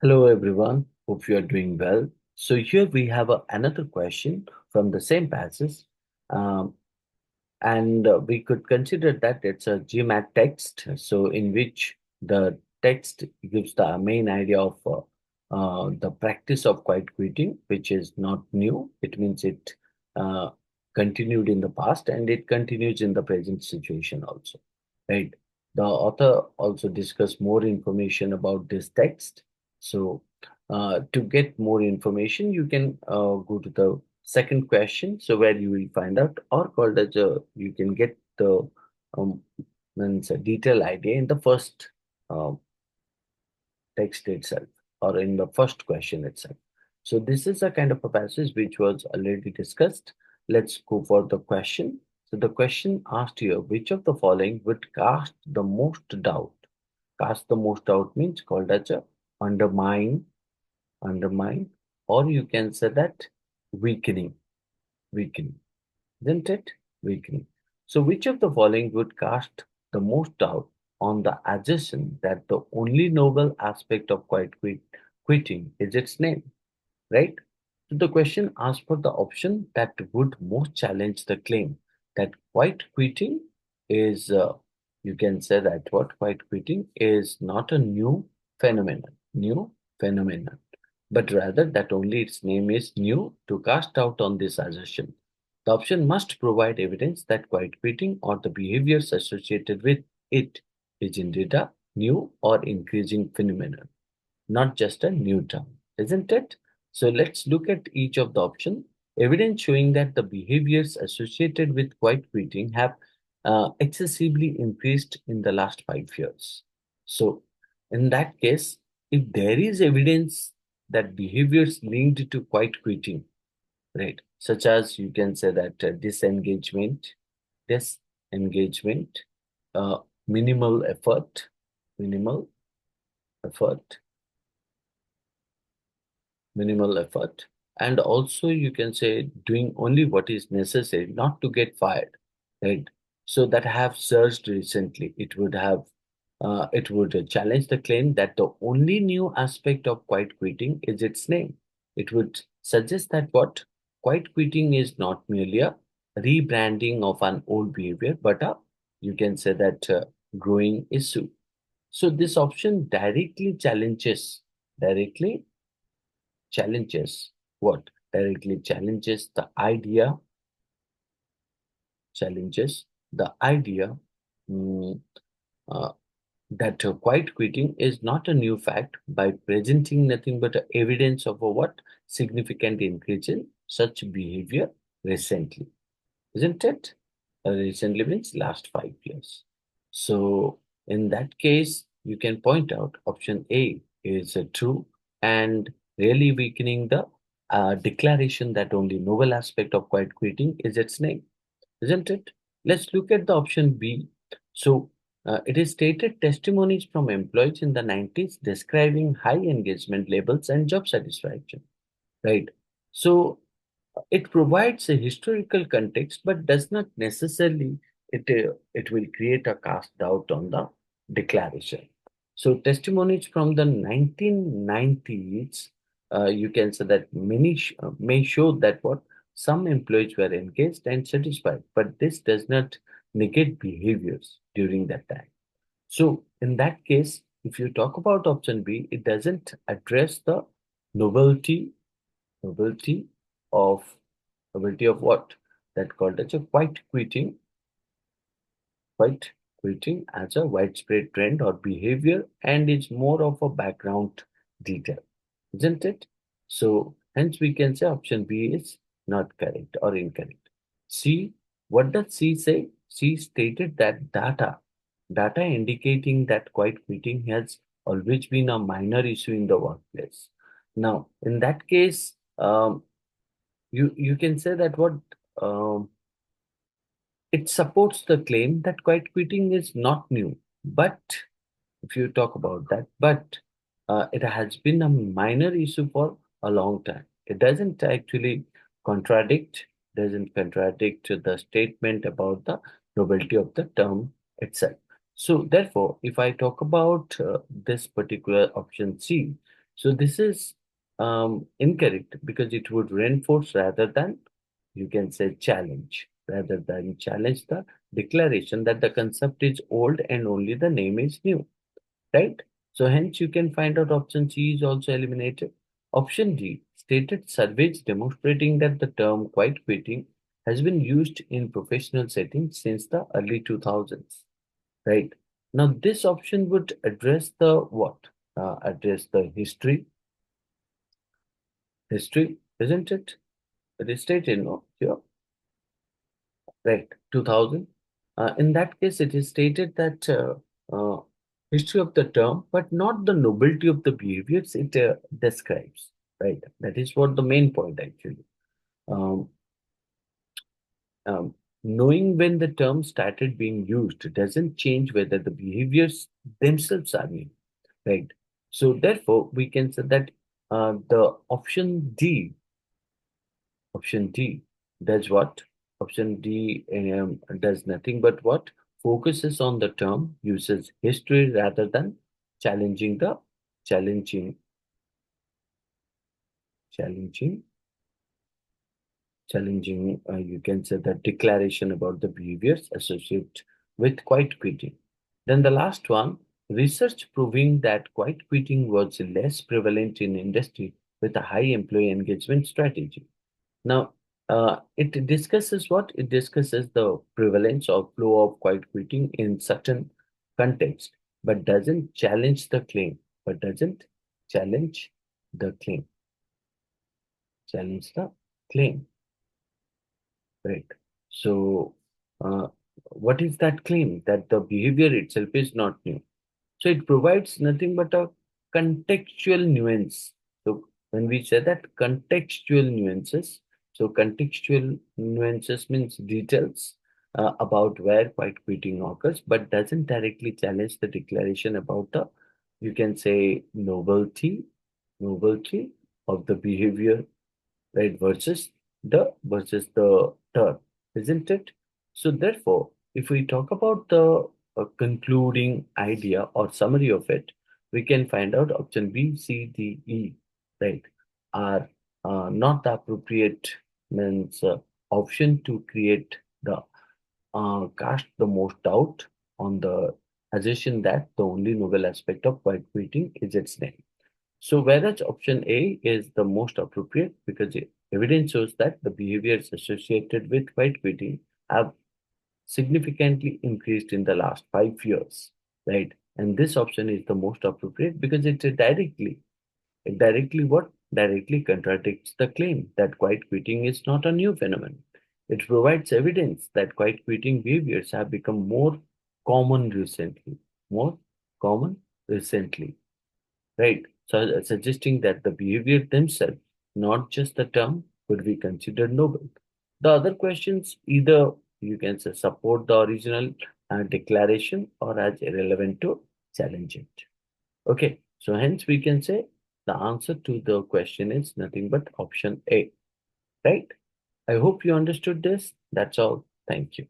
Hello everyone, hope you are doing well. So here we have another question from the same passage, um, and we could consider that it's a GMAT text, so in which the text gives the main idea of the practice of quiet quitting, which is not new. It means it uh, continued in the past and it continues in the present situation also, right? The author also discussed more information about this text. So to get more information, you can go to the second question, so where you will find out, or called as you can get the um, means a detailed idea in the first uh, text itself, or in the first question itself. So this is a kind of a passage which was already discussed. Let's go for the question. So the question asked here, which of the following would cast the most doubt? Cast the most doubt means called as a undermine, undermine, or you can say that weakening, weakening. Isn't it? Weakening. So, which of the following would cast the most doubt on the assertion that the only noble aspect of quitting is its name, right? So, the question asks for the option that would most challenge the claim that quiet quitting is, you can say that what quiet quitting is not a new phenomenon, but rather that only its name is new to cast doubt on this assertion. The option must provide evidence that quiet quitting or the behaviors associated with it is indeed a new or increasing phenomenon, not just a new term, isn't it? So let's look at each of the options. Evidence showing that the behaviors associated with quiet quitting have excessively increased in the last 5 years. So, in that case, if there is evidence that behaviors linked to quiet quitting, right, such as you can say that disengagement, uh, minimal effort, minimal effort, minimal effort, and also you can say doing only what is necessary, not to get fired, right? So that have surged recently. It would challenge the claim that the only new aspect of quiet quitting is its name. It would suggest that what quiet quitting is not merely a rebranding of an old behavior, but a you can say that growing issue. So this option directly challenges what? Directly challenges the idea mm, uh, that quiet quitting is not a new fact by presenting nothing but a evidence of a what significant increase in such behavior recently, isn't it? Recently means last 5 years. So in that case, you can point out option A is true and really weakening the declaration that only novel aspect of quiet quitting is its name, isn't it? Let's look at the option B. So it is stated testimonies from employees in the 90s describing high engagement levels and job satisfaction, right? So it provides a historical context, but does not necessarily it will create a cast doubt on the declaration. So testimonies from the 1990s, you can say that may show that what some employees were engaged and satisfied, but this does not negate behaviors during that time. So in that case, if you talk about option B, it doesn't address the novelty novelty of novelty of what? That called as a quiet quitting as a widespread trend or behavior, and is more of a background detail, isn't it? So hence we can say option B is not correct or incorrect. C, what does C say? C stated that data indicating that quiet quitting has always been a minor issue in the workplace. Now, in that case, you can say that what um, it supports the claim that quiet quitting is not new. But if you talk about that, but it has been a minor issue for a long time. It doesn't contradict the statement about the novelty of the term itself. So therefore, if I talk about this particular option C, So this is incorrect because it would reinforce rather than, you can say, challenge, rather than challenge the declaration that the concept is old and only the name is new, right? So hence you can find out option C is also eliminated. Option D stated surveys demonstrating that the term quiet quitting has been used in professional settings since the early 2000s, right? Now this option would address the what? Address the history, isn't it? It is stated, no? Here, right, 2000. In that case, it is stated that history of the term, but not the nobility of the behaviors it describes, right? That is what the main point actually. Um, um, Knowing when the term started being used doesn't change whether the behaviors themselves are new, right? So therefore, we can say that the option D does what? Option D does nothing but what? Focuses on the term, uses history rather than challenging the challenging, challenging, you can say the declaration about the behaviors associated with quiet quitting. Then the last one, research proving that quiet quitting was less prevalent in industry with a high employee engagement strategy. Now, it discusses what? It discusses the prevalence or flow of quiet quitting in certain context, but doesn't challenge the claim. But doesn't challenge the claim. Challenge the claim. Right. So, uh, what is that claim? That the behavior itself is not new. So it provides nothing but a contextual nuance. So when we say that contextual nuances, so contextual nuances means details about where quiet quitting occurs, but doesn't directly challenge the declaration about the, you can say, novelty of the behavior, right, versus the term, isn't it? So therefore, if we talk about the concluding idea or summary of it, we can find out option B, C, D, E, right, are not the appropriate means option to create the cast the most doubt on the assertion that the only novel aspect of quiet quitting is its name. So whereas option A is the most appropriate because evidence shows that the behaviors associated with quiet quitting have significantly increased in the last 5 years, right? And this option is the most appropriate because it directly contradicts the claim that quiet quitting is not a new phenomenon. It provides evidence that quiet quitting behaviors have become more common recently, right? So suggesting that the behavior themselves, not just the term, could be considered noble. The other questions either you can say support the original declaration or as irrelevant to challenge it. Okay, so hence we can say the answer to the question is nothing but option A, right? I hope you understood this. That's all. Thank you.